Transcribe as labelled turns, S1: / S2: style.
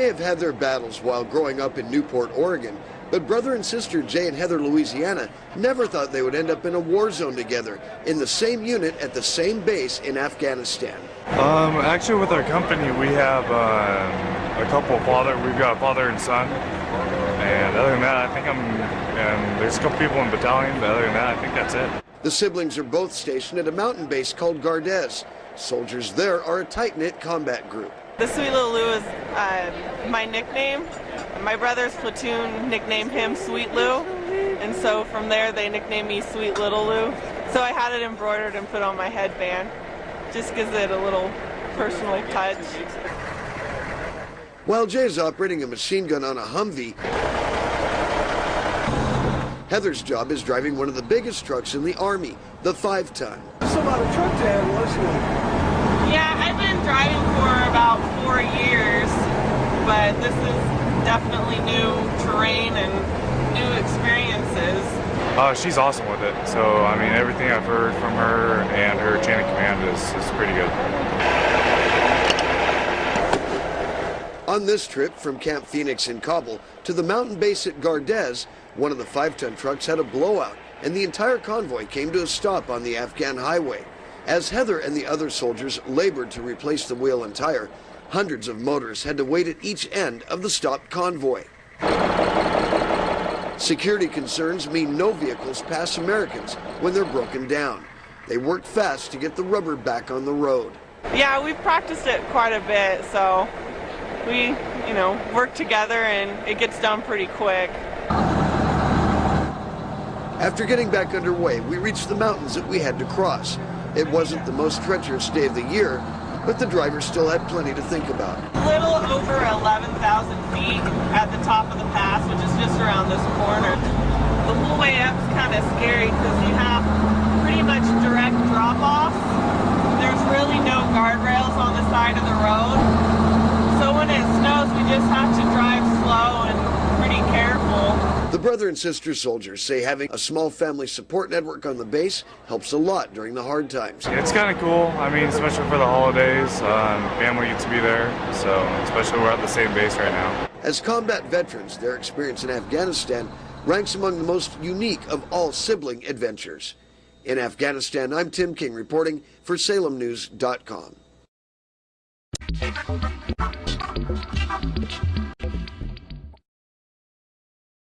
S1: may have had their battles while growing up in Newport, Oregon, but brother and sister Jay and Heather Louisiana never thought they would end up in a war zone together in the same unit at the same base in Afghanistan.
S2: Actually, with our company, we have a couple we've got a father and son, and other than that, I think there's a couple people in the battalion, but other than that, I think that's it.
S1: The siblings are both stationed at a mountain base called Gardez. Soldiers there are a tight-knit combat group.
S3: The Sweet Little Lou is my nickname. My brother's platoon nicknamed him Sweet Lou, and so from there they nicknamed me Sweet Little Lou. So I had it embroidered and put on my headband. Just gives it a little personal touch.
S1: While Jay is operating a machine gun on a Humvee, Heather's job is driving one of the biggest trucks in the Army, the 5-ton.
S4: That's a lot of truck to handle, isn't it?
S3: Yeah, I've been driving for about 4 years, but this is definitely new terrain and new experiences.
S2: She's awesome with it. So, I mean, everything I've heard from her and her chain of command is pretty good.
S1: On this trip from Camp Phoenix in Kabul to the mountain base at Gardez, one of the 5-ton trucks had a blowout, and the entire convoy came to a stop on the Afghan highway. As Heather and the other soldiers labored to replace the wheel and tire, hundreds of motorists had to wait at each end of the stopped convoy. Security concerns mean no vehicles pass Americans when they're broken down. They worked fast to get the rubber back on the road.
S3: Yeah, we've practiced it quite a bit, so we, work together and it gets done pretty quick.
S1: After getting back underway, we reached the mountains that we had to cross. It wasn't the most treacherous day of the year, but the driver still had plenty to think about.
S3: A little over 11,000 feet at the top of the pass, which is just around this corner. The whole way up is kind of scary because you have pretty much direct drop-offs. There's really no guardrails on the side of the road. So when it snows, we just have to drive slow and pretty careful.
S1: The brother and sister soldiers say having a small family support network on the base helps a lot during the hard times.
S2: It's kind of cool. I mean, especially for the holidays, family gets to be there, so especially we're at the same base right now.
S1: As combat veterans, their experience in Afghanistan ranks among the most unique of all sibling adventures. In Afghanistan, I'm Tim King reporting for SalemNews.com.